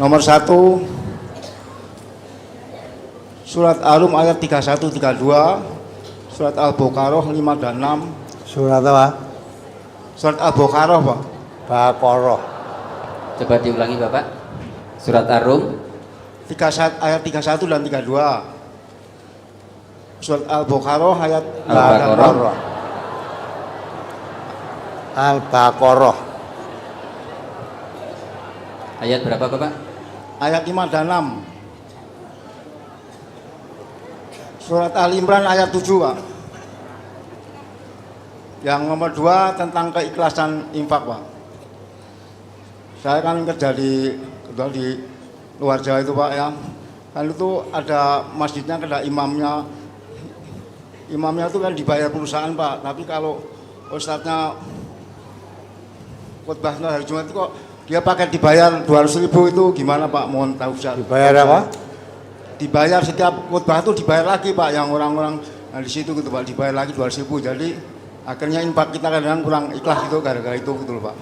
Nomor 1 surat Ar-Rum ayat 31 32, surat Al-Baqarah 5 dan 6. Surat apa? Surat Al-Baqarah, Pak. Baqarah. Coba diulangi Bapak. Surat Ar-Rum 31 ayat 31 dan 32. Surat Al-Baqarah ayat Al-Baqarah. Al-Baqarah. Ayat berapa Bapak? ayat 5 dan 6. Surat Al-Imran ayat 7, Pak. Yang nomor 2 tentang keikhlasan infak, Pak. Saya kan kerja di luar Jawa itu, Pak, ya. Kan itu ada masjidnya, ada imamnya. Imamnya itu kan dibayar perusahaan, Pak. Tapi kalau ustadznya khotbah hari Jumat itu kok dia pakai dibayar 200.000, itu gimana, Pak? Mohon tahu, Ustaz. Dibayar apa? Dibayar setiap khotbah itu dibayar lagi, Pak, yang orang-orang di situ gitu, Pak, dibayar lagi 200.000. Jadi akhirnya infak kita kadang kurang ikhlas gitu gara-gara itu gitu loh, Pak.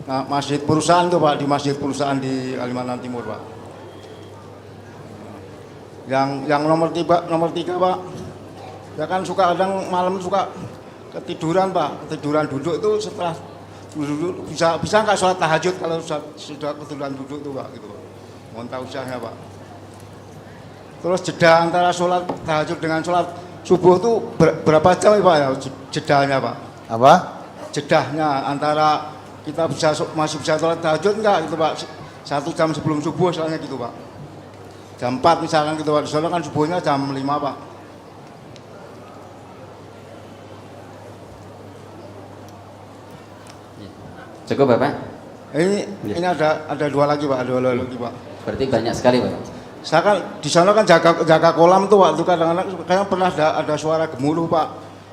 Nah, masjid perusahaan tuh, Pak, di masjid perusahaan di Kalimantan Timur, Pak. Yang nomor 3, Pak. Ya kan suka kadang malam suka ketiduran, Pak. Ketiduran duduk itu setelah duduk bisa nggak sholat tahajud kalau sudah ketiduran duduk tuh, Pak, gitu, Pak. Mohon tahu usahanya, Pak. Terus jeda antara sholat tahajud dengan sholat subuh tuh berapa jam, Pak, ya jedanya, Pak? Apa? Jedahnya antara kita masih bisa sholat tahajud enggak gitu, Pak? 1 jam sebelum subuh soalnya gitu, Pak. Jam 4 misalkan gitu, Pak. Soalnya kan subuhnya jam 5, Pak. Cukup Bapak? Ini ada 2 lagi, Pak. Ada 2 lagi, Pak. Berarti banyak sekali Bapak. Saya kan di sana kan jaga kolam tuh, Pak. Itu kadang-kadang kayaknya pernah ada suara gemuruh, Pak.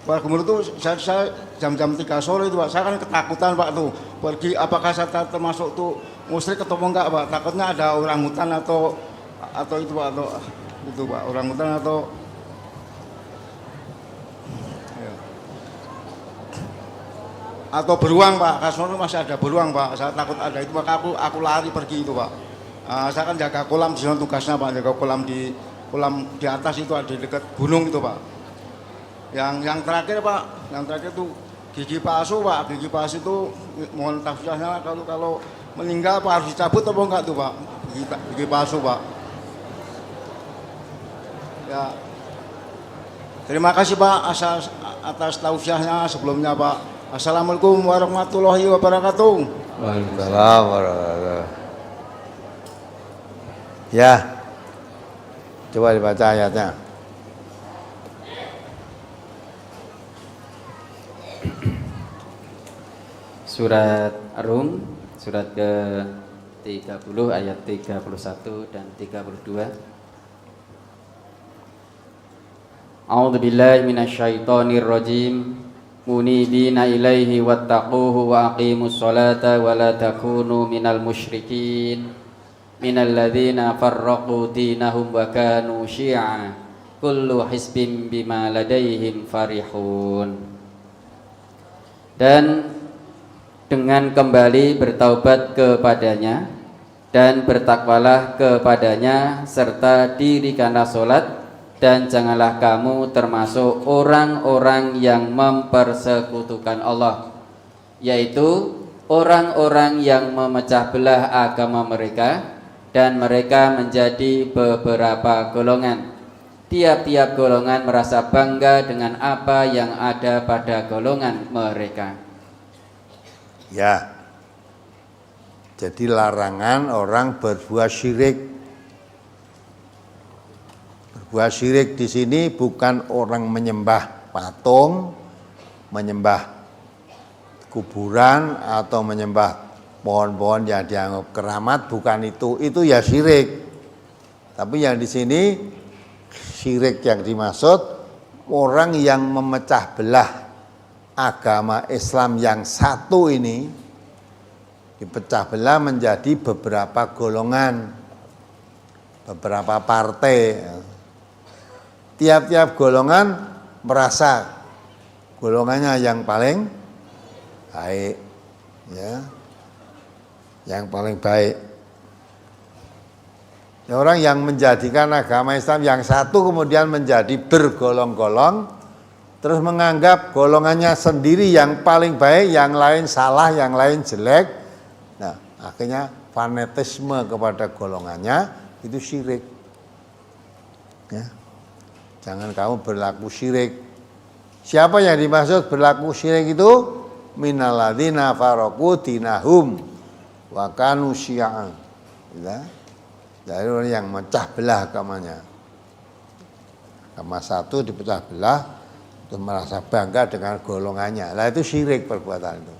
Suara gemuruh tuh saya jam-jam 3 sore itu, Pak. Saya kan ketakutan, Pak, tuh. Pergi apakah saya termasuk tuh musyrik atau enggak, Pak? Takutnya ada orang hutan atau itu, Pak, atau itu, Pak, orang hutan atau ya. Atau beruang, Pak. Kasur masih ada beruang, Pak. Saya takut ada itu, maka aku lari pergi itu, Pak. Saya kan jaga kolam di sana tugasnya, Pak, jaga kolam di atas itu, ada di dekat gunung itu, Pak. Yang terakhir, Pak, yang terakhir itu gigi palsu, Pak. Gigi palsu itu mohon tafsirnya kalau meninggal Pak harus dicabut atau enggak tuh, Pak? Gigi palsu, Pak. Ya. Terima kasih, Pak, atas tausiahnya sebelumnya, Pak. Assalamualaikum warahmatullahi wabarakatuh. Waalaikumsalam warahmatullahi wabarakatuh. Ya, coba dibaca ayatnya. Surat Ar-Rum, surat ke-30 ayat 31 dan 32. A'udzu billahi minasyaitonir rajim. Munibina ilaihi wattaquhu wa aqimus salata wa la takunu minal musyrikin minal ladzina farraqu dinahum wa kanu syi'a kullu hizbin bima ladaihim farihun. Dan dengan kembali bertaubat kepadanya dan bertakwalah kepadanya serta dirikanlah solat dan janganlah kamu termasuk orang-orang yang mempersekutukan Allah, yaitu orang-orang yang memecah belah agama mereka dan mereka menjadi beberapa golongan. Tiap-tiap golongan merasa bangga dengan apa yang ada pada golongan mereka. Ya. Jadi larangan orang berbuat syirik. Berbuat syirik di sini bukan orang menyembah patung, menyembah kuburan atau menyembah pohon-pohon yang dianggap keramat, bukan itu. Itu ya syirik. Tapi yang di sini syirik yang dimaksud orang yang memecah belah agama Islam yang satu ini, dipecah belah menjadi beberapa golongan, beberapa partai. Tiap-tiap golongan merasa golongannya yang paling baik, ya. yang paling baik. Ya, orang yang menjadikan agama Islam yang satu kemudian menjadi bergolong-golong, terus menganggap golongannya sendiri yang paling baik, yang lain salah, yang lain jelek. Nah, akhirnya fanatisme kepada golongannya itu syirik. Ya. Jangan kamu berlaku syirik. Siapa yang dimaksud berlaku syirik itu? Minalladzina faraqu dinahum wa kanu syi'an. Ya. Dari orang yang memecah belah agamanya. Agama satu dipecah belah untuk merasa bangga dengan golongannya. Lah itu syirik perbuatan itu.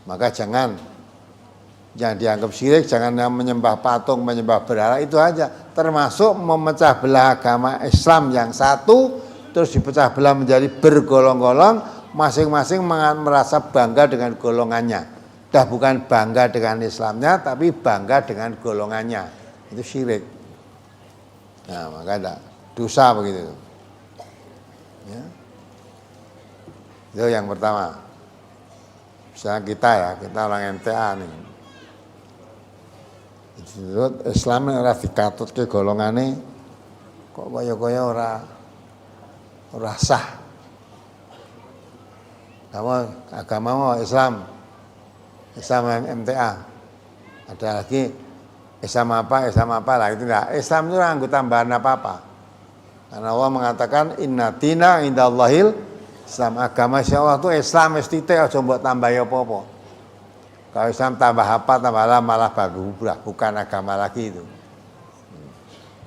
Maka jangan yang dianggap syirik, jangan menyembah patung, menyembah berhala, itu aja. Termasuk memecah belah agama Islam yang satu, terus dipecah belah menjadi bergolong-golong, masing-masing merasa bangga dengan golongannya. Dah bukan bangga dengan Islamnya, tapi bangga dengan golongannya. Itu syirik. Nah, maka ada dosa begitu. Ya. Itu yang pertama. Misalnya kita orang MTA nih. Menurut Islam ora dikatut ke golongane kok kaya-kaya ora sah. Agama Islam MTA. Ada lagi Islam apa lah itu enggak. Islam itu nganggo tambahan apa-apa. Karena Allah mengatakan inna dina indallahil Islam, agama Allah itu Islam wis titik aja mbok tambahi apa-apa. Kalau Islam tambah apa tambahlah malah bagus, bukan agama lagi itu.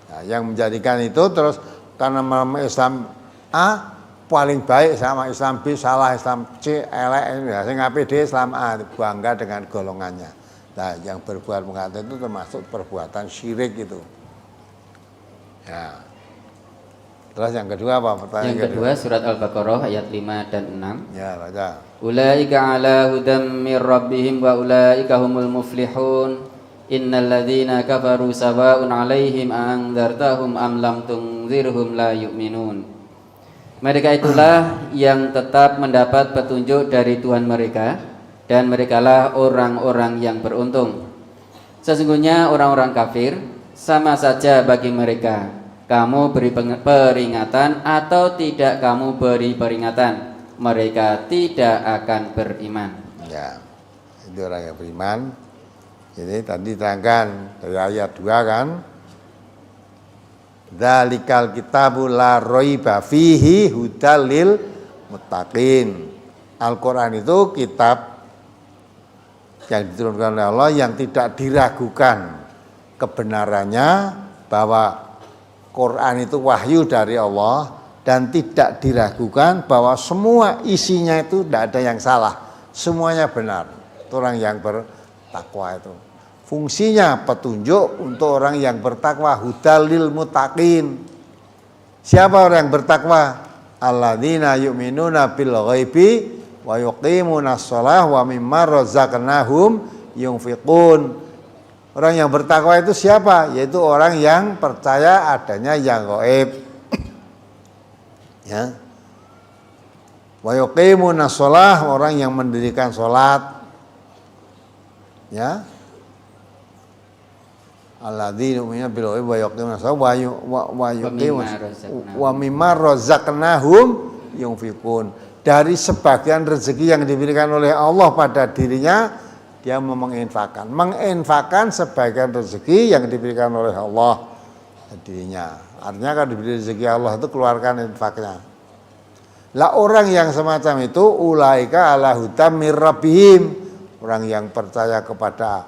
Nah, yang menjadikan itu terus karena Islam A paling baik sama Islam B salah, Islam C elek, sing apik Islam A bangga dengan golongannya. Nah, yang berbuat mengatakan itu termasuk perbuatan syirik itu. Ya. Terus yang kedua apa? Pertanyaan yang kedua surat Al-Baqarah ayat 5 dan 6. Ya, baca. Ulaika ala hudam mir rabbihim wa ulaika humul muflihun. Innal ladzina kafaru sawa'un 'alaihim anzartahum am lam tunzirhum la yu'minun. Mereka itulah yang tetap mendapat petunjuk dari Tuhan mereka, dan merekalah orang-orang yang beruntung. Sesungguhnya orang-orang kafir sama saja bagi mereka, kamu beri peringatan atau tidak kamu beri peringatan, mereka tidak akan beriman. Ya, itu orang yang beriman. Jadi tadi terangkan dari ayat 2 kan, dzalikal kitabu la raiba fihi hudal lil muttaqin. Al-Qur'an itu kitab yang diturunkan oleh Allah yang tidak diragukan kebenarannya, bahwa Quran itu wahyu dari Allah, dan tidak diragukan bahwa semua isinya itu tidak ada yang salah, semuanya benar. Itu orang yang bertakwa itu. Fungsinya petunjuk untuk orang yang bertakwa, hudal lil muttaqin. Siapa orang yang bertakwa? Alladzina yu'minuna bil ghaibi wa yuqimunas shalah wa mimma razaqnahum yunfiqun. Orang yang bertakwa itu siapa? Yaitu orang yang percaya adanya yang gaib. Ya. Wa yuqimunas shalah, orang yang mendirikan salat. Ya. Alladzina yu'minuna bil ghaibi wa yuqimunas shalah wa mimma razaqnahum yunfiqun. Dari sebagian rezeki yang diberikan oleh Allah pada dirinya, dia menginfakkan sebagian rezeki yang diberikan oleh Allah pada dirinya. Artinya kalau diberi rezeki Allah itu keluarkan infaknya. Lah orang yang semacam itu ulaika ala hudam mir rabbihim, orang yang percaya kepada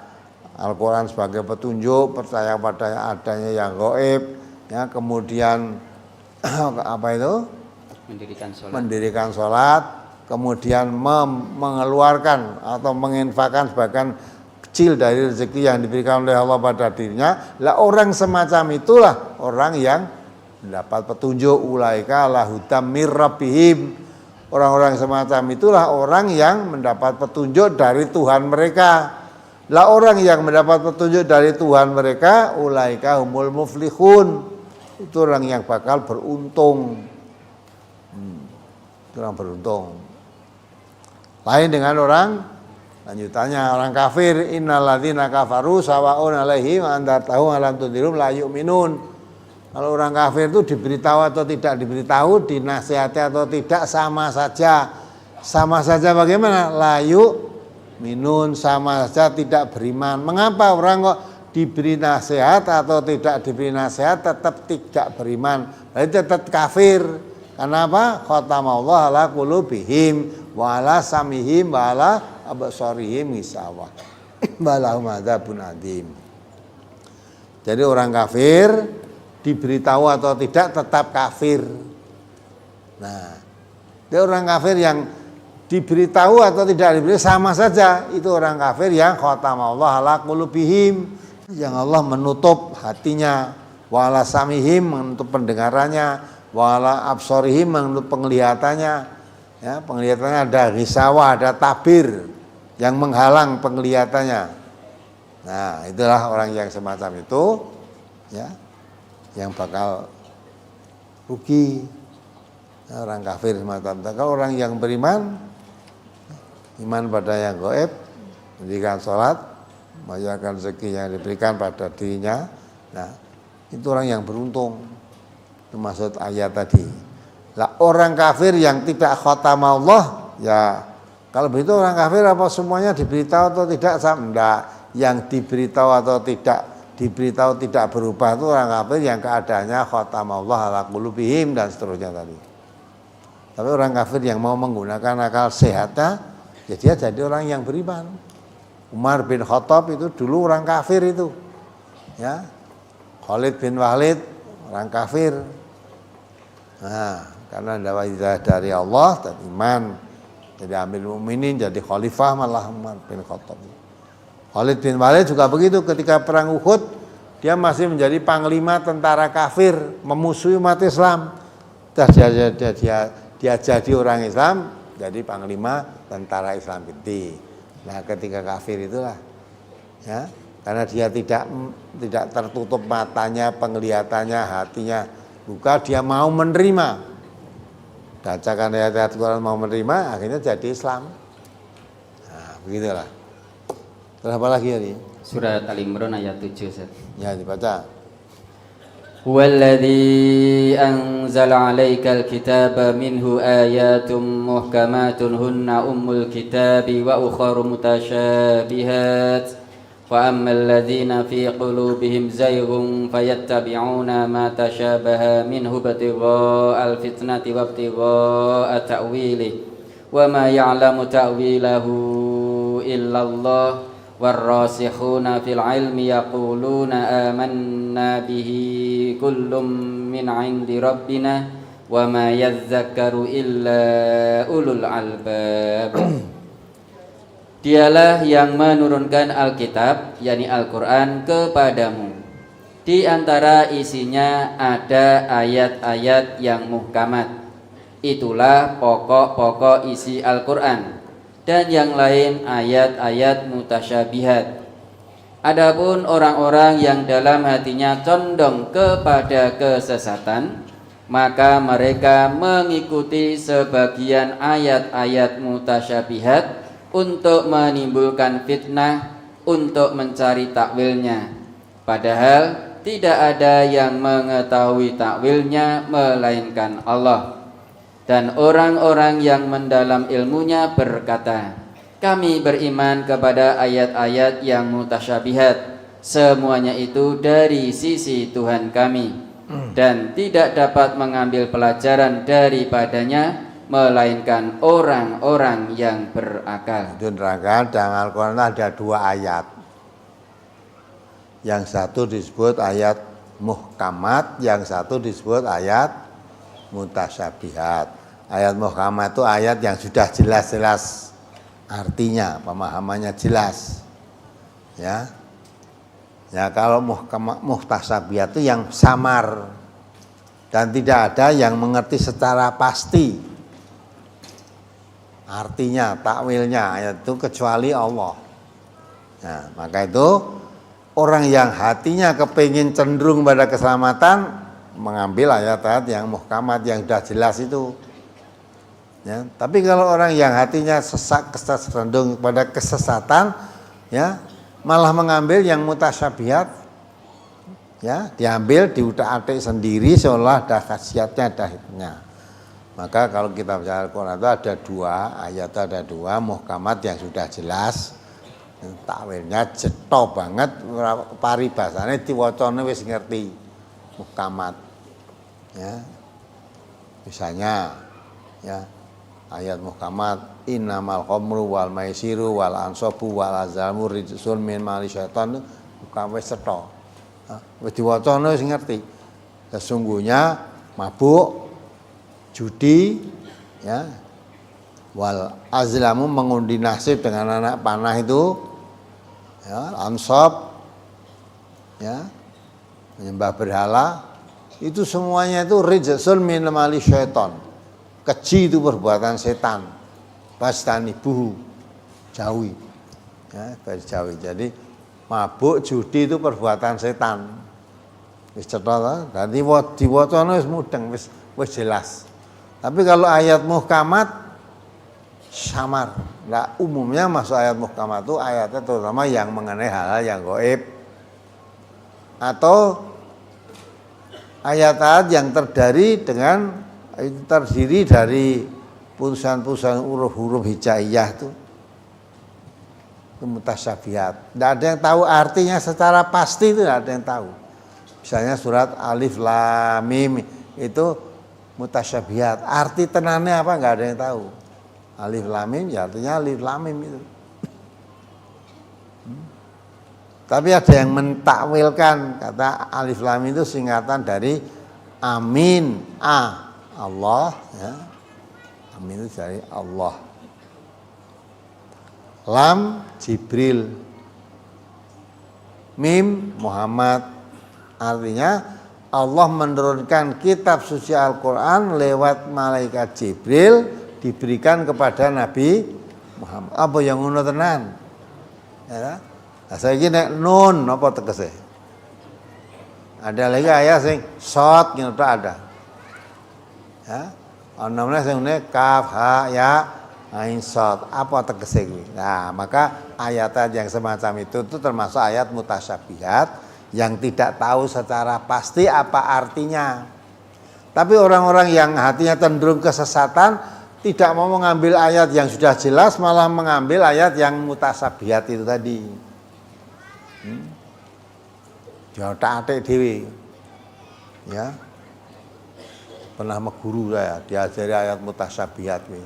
Al-Quran sebagai petunjuk, percaya pada adanya yang gaib, ya, kemudian apa itu? Mendirikan sholat, kemudian mengeluarkan atau menginfakkan sebagian kecil dari rezeki yang diberikan oleh Allah pada dirinya. Lah orang semacam itulah orang yang mendapat petunjuk, ulaika ala hudam mir rabbihim. Orang-orang semacam itulah orang yang mendapat petunjuk dari Tuhan mereka. Lah orang yang mendapat petunjuk dari Tuhan mereka, ulaika humul muflihun. Itu orang yang bakal beruntung. Itu orang beruntung. Lain dengan orang Lanjutannya orang kafir, innalladzina kafaru sawaun alaihim andartahum alam tundirum la yu'minun. Kalau orang kafir itu diberitahu atau tidak diberitahu, dinasihati atau tidak sama saja. Sama saja bagaimana? La yu'minun, sama saja tidak beriman. Mengapa orang kok diberi nasihat atau tidak diberi nasihat tetap tidak beriman? Berarti tetap kafir. Kenapa? Khatamallahu ala qulubihim wa ala samihim wa ala absarihim gisawah. Walahum adzabun adzim. Jadi orang kafir diberitahu atau tidak tetap kafir. Nah, dia orang kafir yang diberitahu atau tidak diberitahu sama saja, itu orang kafir yang khatamallahu ala qulubihim, yang Allah menutup hatinya, wa ala samihim menutup pendengarannya, wa ala absarihim menutup penglihatannya. Ya, penglihatannya ada ghisawah, ada tabir yang menghalang penglihatannya. Nah, itulah orang yang semacam itu, ya, yang bakal rugi. Nah, orang kafir semacam itu. Kalau orang yang beriman, iman pada yang gaib, mendirikan sholat, menjalankan rezeki yang diberikan pada dirinya. Nah, itu orang yang beruntung. Itu maksud ayat tadi. Lah orang kafir yang tidak khatamallah, ya kalau begitu orang kafir apa semuanya diberitahu atau tidak? Enggak. Yang diberitahu atau tidak diberitahu tidak berubah itu orang kafir yang keadaannya khatamallah ala qulubihim dan seterusnya tadi. Tapi orang kafir yang mau menggunakan akal sehatnya, ya dia jadi orang yang beriman. Umar bin Khattab itu dulu orang kafir itu, ya. Khalid bin Walid orang kafir. Nah, karena ada wajah dari Allah dan iman, jadi Amirul Mukminin, jadi khalifah malah Umar bin Khattab. Khalid bin Walid juga begitu, ketika perang Uhud dia masih menjadi panglima tentara kafir memusuhi umat Islam. Dia jadi orang Islam, jadi panglima tentara Islam inti. Nah, ketika kafir itulah, ya, karena dia tidak tertutup matanya, penglihatannya, hatinya, bukan dia mau menerima. Bacakan ayat-ayat Quran mau menerima, akhirnya jadi Islam. Nah, begitulah. Terus apa lagi ini? Surat Al-Imran ayat 7. Ustaz. Ya, dibaca. Huwallazi anzala 'alaikal kitaba minhu ayatum muhkamatun hunna ummul kitabi wa ukharu mutasyabihat. Wa ammal ladzina fi qulubihim zayghun fayattabi'una ma tashabaha minhu ibtigha'al fitnati wa ibtigha'a ta'wilihi wa ma ya'lamu ta'wilahu illallah warrasikhuna fil ilmi yaquluna amanna bihi kullum min 'indi rabbina wa ma yadhakkaru illa ulul albab. Dialah yang menurunkan Alkitab, yakni Al-Quran kepadamu. Di antara isinya ada ayat-ayat yang muhkamat. Itulah pokok-pokok isi Al-Quran. Dan yang lain ayat-ayat mutasyabihat. Adapun orang-orang yang dalam hatinya condong kepada kesesatan, maka mereka mengikuti sebagian ayat-ayat mutasyabihat untuk menimbulkan fitnah, untuk mencari takwilnya. Padahal tidak ada yang mengetahui takwilnya melainkan Allah. Dan orang-orang yang mendalam ilmunya berkata, kami beriman kepada ayat-ayat yang mutasyabihat. Semuanya itu dari sisi Tuhan kami, dan tidak dapat mengambil pelajaran daripadanya melainkan orang-orang yang berakal. Itu nerangkan dalam Al-Quran ada dua ayat. Yang satu disebut ayat muhkamat, yang satu disebut ayat mutasyabihat. Ayat muhkamat itu ayat yang sudah jelas-jelas artinya, pemahamannya jelas. Ya. Ya, kalau mutasyabihat itu yang samar dan tidak ada yang mengerti secara pasti artinya, takwilnya ayat itu kecuali Allah. Nah, maka itu orang yang hatinya kepingin cenderung pada keselamatan mengambil ayat-ayat yang muhkamat yang sudah jelas itu. Ya, tapi kalau orang yang hatinya sesak, kesandung pada kesesatan, ya, malah mengambil yang mutasyabihat, ya, diambil diutak-atik sendiri seolah ada khasiatnya, ada hikmahnya. Maka kalau kita baca Al-Quran itu ada dua, ayat ada dua, muhkamat yang sudah jelas, takwilnya jeto banget, paribasane diwacane wis ngerti, muhkamat. Ya. Misalnya, ya, ayat muhkamat innamal khamru wal maisiru wal ansabu wal azlamu rijsun min mali syaitan, bukan wis cetha. Wis diwacana wis ngerti. Sesungguhnya mabuk, judi, ya, wal azlamu mengundi nasib dengan anak panah itu, ya, ansab, ya, menyembah berhala, itu semuanya itu rijsun min mali syaitan. Keji itu perbuatan setan. Fastanibuhu, jauhi. Ya, jauhi. Jadi mabuk, judi itu perbuatan setan. Wis cetha ta? Dadi diwacana wis mudeng, wis jelas. Tapi kalau ayat muhkamat samar. Nah, umumnya masuk ayat muhkamat itu ayatnya terutama yang mengenai hal-hal yang gaib atau ayat-ayat yang terdiri dari putusan-putusan huruf-huruf hijaiyah itu mutasyabihat. Tidak ada yang tahu artinya secara pasti, itu tidak ada yang tahu. Misalnya surat Alif Lam Mim itu mutasyabihat. Arti tenannya apa nggak ada yang tahu. Alif Lam Mim ya artinya Alif Lam Mim itu. Tapi ada yang mentakwilkan kata Alif Lam itu singkatan dari Amin, Allah, ya. Amin itu dari Allah. Lam Jibril, Mim Muhammad. Artinya Allah menurunkan kitab suci Al-Quran lewat malaikat Jibril diberikan kepada Nabi Muhammad. Apa yang ngono tenan? Ya. Nah, saya nek nun apa tegese? Ada lagi ayat sing shot ngono ada. Ya. Ana meneh sing ngene kaf ha ya ain shot. Apa tegese kuwi? Nah, maka ayat yang semacam itu termasuk ayat mutasyabihat yang tidak tahu secara pasti apa artinya. Tapi orang-orang yang hatinya cenderung kesesatan tidak mau mengambil ayat yang sudah jelas, malah mengambil ayat yang mutasyabihat itu tadi. Diotak-atik dhewe. Ya. Pernah meguru saya, diajari ayat mutasyabihat kuwi.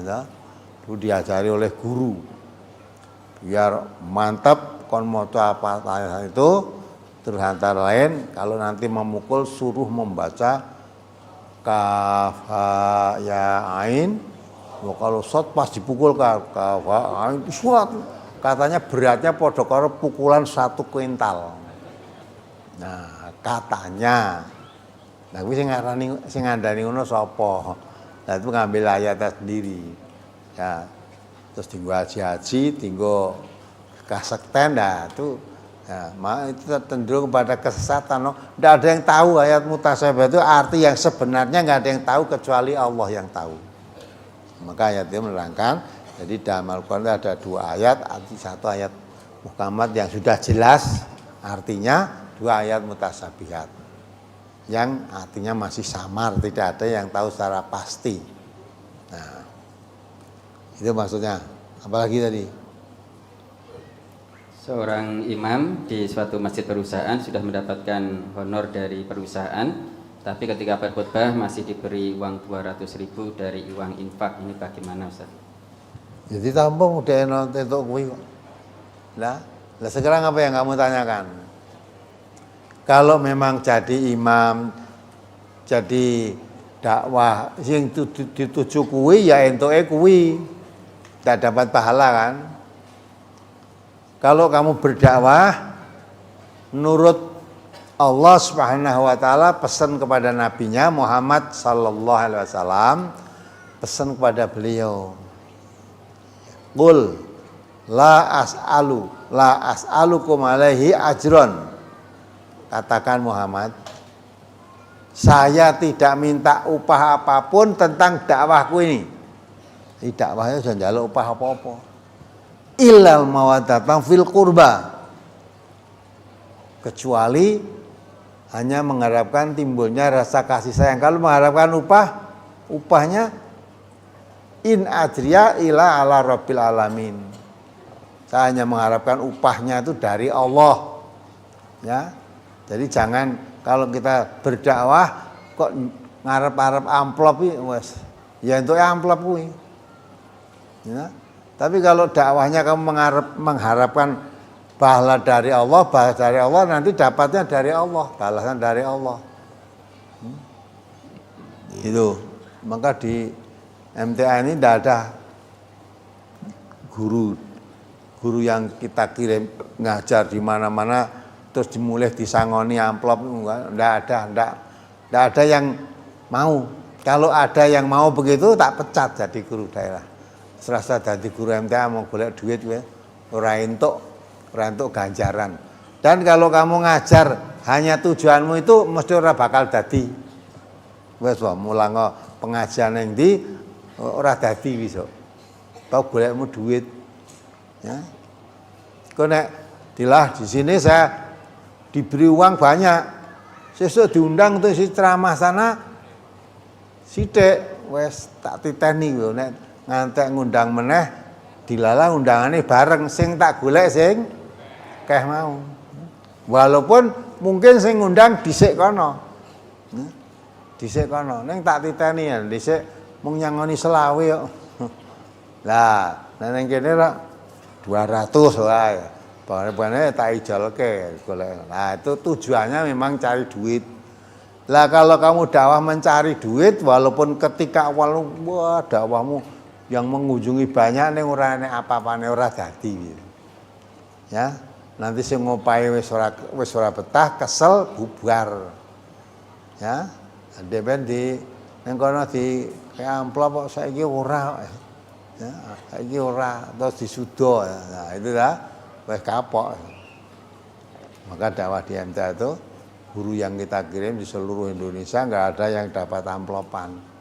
Ya. Itu diajari oleh guru. Biar mantap kon maca apa ayat itu, terus antara lain kalau nanti memukul suruh membaca kaf ha ya ain. Kalau shot pas dipukul kaf ha ain suat. Katanya beratnya padha karo pukulan 1 kuintal. Nah, katanya. Nah, kuwi sing ngandani ngono sapa? Nah, itu ngambil ayatnya sendiri. Ya. Terus tinggo haji, tinggo kasekten, nah itu ya, itu cenderung kepada kesesatan. Tidak ada yang tahu ayat mutasyabihat itu arti yang sebenarnya nggak ada yang tahu kecuali Allah yang tahu. Maka ayat itu menerangkan, jadi dalam Al-Quran ada 2 ayat, arti 1 ayat muhkamat yang sudah jelas artinya, 2 ayat mutasyabihat yang artinya masih samar, tidak ada yang tahu secara pasti. Nah, itu maksudnya. Apalagi tadi? Seorang imam di suatu masjid perusahaan sudah mendapatkan honor dari perusahaan, tapi ketika berkhutbah masih diberi uang 200.000 dari uang infak. Ini bagaimana, Ustaz? Jadi tampung udah nonton untuk kuwi kok. Lah sekarang apa yang kamu tanyakan? Kalau memang jadi imam, jadi dakwah yang dituju kuwi ya entuke kuwi. Tidak dapat pahala kan? Kalau kamu berdakwah menurut Allah Subhanahu wa taala pesan kepada nabinya Muhammad sallallahu alaihi wasallam, pesan kepada beliau. Qul la as'alukum alaihi ajron. Katakan Muhammad, saya tidak minta upah apapun tentang dakwahku ini. dakwah aja njaluk upah apa-apa. Illal mawaddatan fil qurba. Kecuali hanya mengharapkan timbulnya rasa kasih sayang. Kalau mengharapkan upahnya in ajriya ila ala rabbil alamin. Saya hanya mengharapkan upahnya itu dari Allah. Ya. Jadi jangan kalau kita berdakwah kok ngarep-arep amplop iki wes. Ya entuk amplop kuwi. Ya. Tapi kalau dakwahnya kamu mengharapkan pahala dari Allah, balas dari Allah, nanti dapatnya dari Allah, balasan dari Allah. Itu. Maka di MTA ini tidak ada guru yang kita kirim ngajar di mana-mana terus dimulai disangoni amplop, enggak ada yang mau. Kalau ada yang mau begitu tak pecat jadi guru daerah. Serasa jadi guru MTA mau golek duit ora entuk ganjaran. Dan kalau kamu ngajar hanya tujuanmu itu mesti ora bakal dadi. Wes wae mulango pengajian yang di ora dadi wis kok. Tau golekmu duit. Ya. Kok nek dilah di sini saya diberi uang banyak. Sesuk diundang tuh si ceramah sana sithik wes tak titeni lho nek ngantek ngundang meneh dilala undangane bareng sing tak golek sing keh mau. Walaupun mungkin sing ngundang dhisik kono. Dhisik kono ning tak titeni ya dhisik mung nyangoni selawe kok. Lah ning kene kok 200 wae. Bareng-bareng tak ijolke golek. Nah, itu tujuannya memang cari duit. Lah kalau kamu dakwah mencari duit walaupun ketika awal wah dakwahmu yang mengunjungi banyak ning ora enek apa-apane ora dadi gitu. Ya, nanti sing ngopahi wis ora betah, kesel, bubar. Ya, dhewe di ning kono di amplop kok saiki ora. Ya, saiki ora terus disudo. Nah, itu dah wis kapok. Maka dakwah di MTA itu guru yang kita kirim di seluruh Indonesia nggak ada yang dapat amplopan.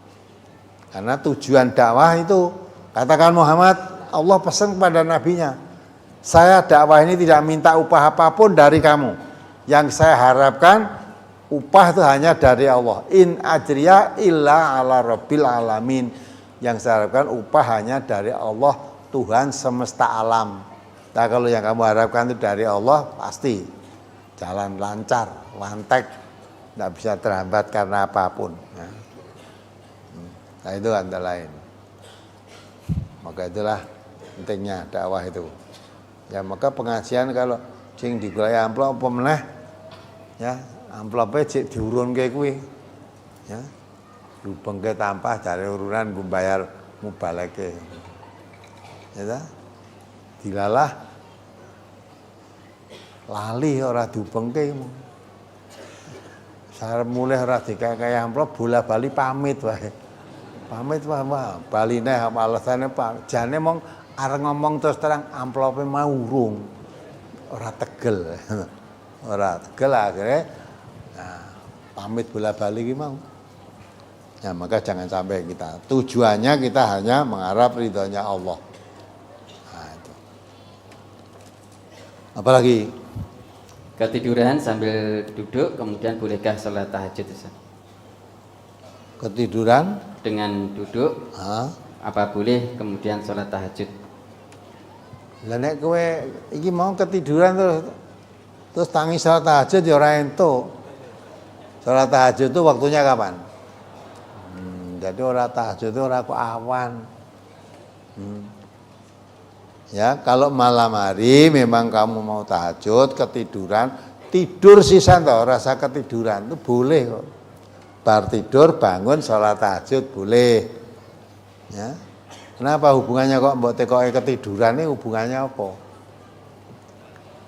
Karena tujuan dakwah itu, katakan Muhammad, Allah pesan kepada nabinya, saya dakwah ini tidak minta upah apapun dari kamu. Yang saya harapkan upah itu hanya dari Allah. In ajriya illa ala rabbil alamin. Yang saya harapkan upah hanya dari Allah, Tuhan semesta alam. Nah kalau yang kamu harapkan itu dari Allah, pasti jalan lancar, lantek, tidak bisa terhambat karena apapun. Nah itu antara lain. Maka itulah pentingnya dakwah itu. Ya maka pengajian kalau sing digoleki amplop apa meneh ya amplope cek diurunke kuwi. Ya. Dubengke tampah dari urunan gue bayar mubaleke. Ya ta? Dilalah lali ora dubengke. Sarep mulih ora dikake amplop bola-bali pamit wae. Pamit wae, baline alasane Pak. Jane mong arep ngomong terus terang amplope mau urung. Ora tegel. Ora tegel akhirnya nah, pamit bola-bali ki mau. Ya maka jangan sampai kita tujuannya kita hanya mengharap ridhonya Allah. Nah, itu. Apalagi Ketiduran sambil duduk, kemudian bolehkah sholat tahajud? ketiduran Dengan duduk, apa boleh kemudian sholat tahajud? Lah nek kowe iki mau ketiduran terus tangi salat tahajud ya ora entuk. Salat tahajud itu waktunya kapan? Jadi ora tahajud itu ora kok awan. Ya, kalau malam hari memang kamu mau tahajud, ketiduran, tidur sisan toh, rasa ketiduran itu boleh kok. Bar tidur bangun salat tahajud boleh. Ya. Kenapa hubungannya kok mbok tekoke ketiduran ini hubungannya apa?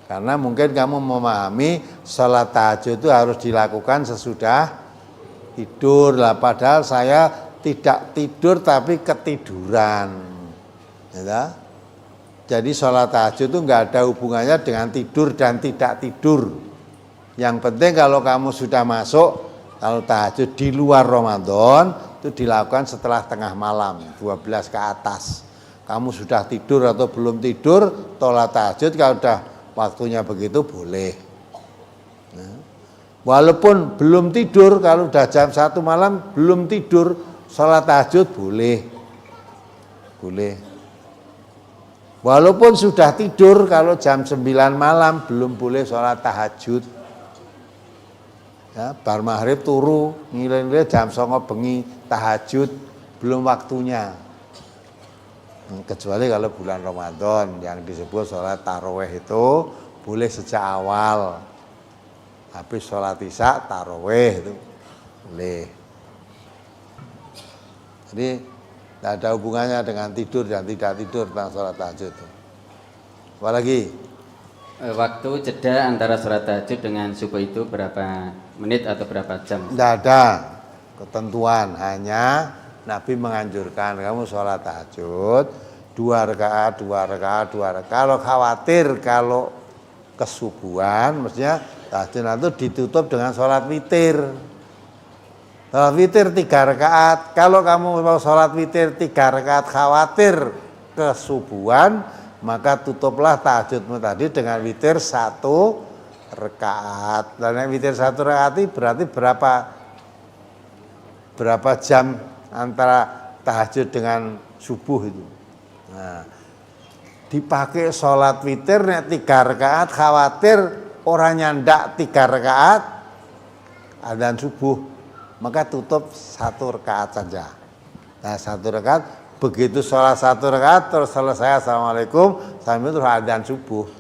Karena mungkin kamu memahami salat tahajud itu harus dilakukan sesudah tidur lah, padahal saya tidak tidur tapi ketiduran. Ya. Jadi sholat tahajud itu enggak ada hubungannya dengan tidur dan tidak tidur. Yang penting kalau kamu sudah masuk, kalau tahajud di luar Ramadan, itu dilakukan setelah tengah malam 12 ke atas. Kamu sudah tidur atau belum tidur, sholat tahajud kalau udah waktunya begitu boleh. Nah, walaupun belum tidur, kalau udah jam 1 malam belum tidur, sholat tahajud boleh. Boleh. Walaupun sudah tidur, kalau jam 9 malam belum boleh sholat tahajud. Ya, bar maghrib turu, ngilin-ngilin jam 09.00 bengi tahajud, belum waktunya. Kecuali kalau bulan Ramadan yang disebut sholat taraweh itu boleh sejak awal. Habis sholat isya taraweh itu boleh. Jadi tidak ada hubungannya dengan tidur dan tidak tidur tentang sholat tahajud. Apalagi? Waktu jeda antara sholat tahajud dengan subuh itu berapa menit atau berapa jam? Tidak ada ketentuan, hanya Nabi menganjurkan kamu sholat tahajud 2 rakaat. Kalau khawatir kalau kesubuhan, maksudnya tahajud itu ditutup dengan sholat witir. Sholat witir 3 rakaat. Kalau kamu mau sholat witir 3 rakaat khawatir kesubuhan, maka tutuplah tahajudmu tadi dengan witir 1 rakaat. Dan witir 1 rakaat itu berarti berapa jam antara tahajud dengan subuh itu. Nah, dipakai sholat witir nek 3 rakaat khawatir orang nyandak 3 rakaat adzan subuh, maka tutup 1 rakaat saja. Nah, 1 rakaat, begitu sholat 1 rakaat terus selesai assalamualaikum sambil terus adzan subuh.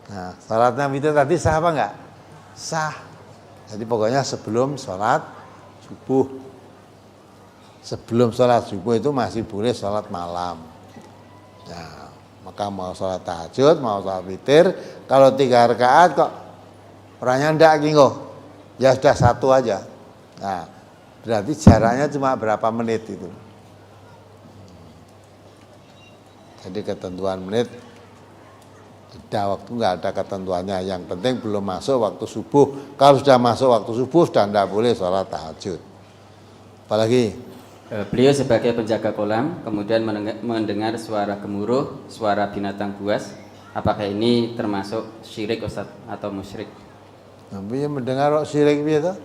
Nah, sholatnya witir tadi sah apa enggak? Sah. Jadi pokoknya sebelum sholat subuh. Sebelum sholat subuh itu masih boleh sholat malam. Nah, maka mau sholat tahajud, mau sholat witir, kalau 3 rakaat kok orangnya ndak kok, ya sudah 1 aja. Nah, berarti jaraknya cuma berapa menit itu. Jadi ketentuan menit ada waktu, nggak ada ketentuannya. Yang penting belum masuk waktu subuh. Kalau sudah masuk waktu subuh sudah tidak boleh sholat tahajud. Apalagi? Beliau sebagai penjaga kolam kemudian mendengar suara gemuruh, suara binatang buas. Apakah ini termasuk syirik Ustaz atau musyrik? Tapi mendengar syirik itu?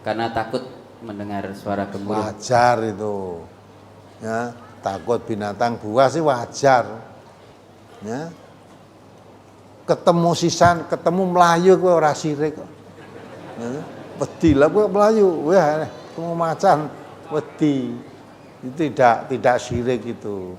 Karena takut mendengar suara gemuruh. Wajar itu. Ya, takut binatang buas sih wajar. Ya. Ketemu sisan, ketemu melayu kowe ora syirik kok. Ya. Wedi lah kowe melayu, wah ketemu macan wedi. Itu tidak syirik itu.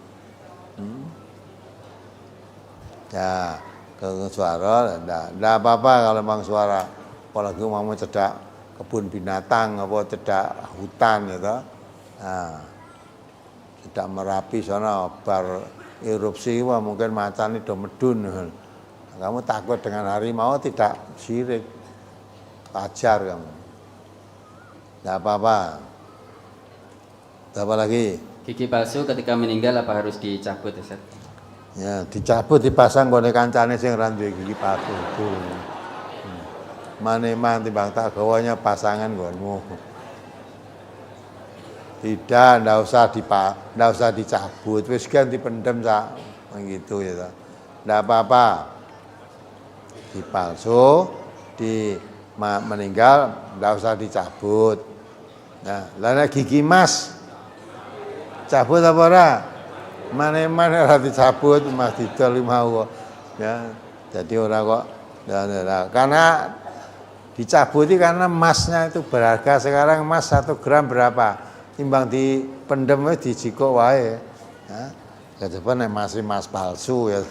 Ya, kalau suara enggak apa-apa kalau memang suara, apalagi mau cedak kebun binatang apa cedak hutan gitu. Nah, cedak Merapi sana bar erupsi wah mungkin macan itu medun. Kamu takut dengan harimau tidak syirik. Wajar kamu. Enggak apa-apa. Apa lagi? Gigi palsu ketika meninggal apa harus dicabut Ustaz? Ya, dicabut dipasang gone kancane sing ra duwe gigi palsu itu. Mane-man timbang tak gawanya pasangan nggonmu. Tidak, ndak usah dicabut. Wis kan dipendem sak begitu ya. Ndak apa-apa. Dipalsu, meninggal ndak usah dicabut. Nah, lah gigi emas cabut apa ora? Mane-mane ora dicabut, Mas didol mau kok. Ya, jadi ora kok. Ya, karena dicabuti karena emasnya itu berharga. Sekarang emas 1 gram berapa? Timbang dipendem wis dijikok wae. Ya. Ya coba nek emas palsu ya.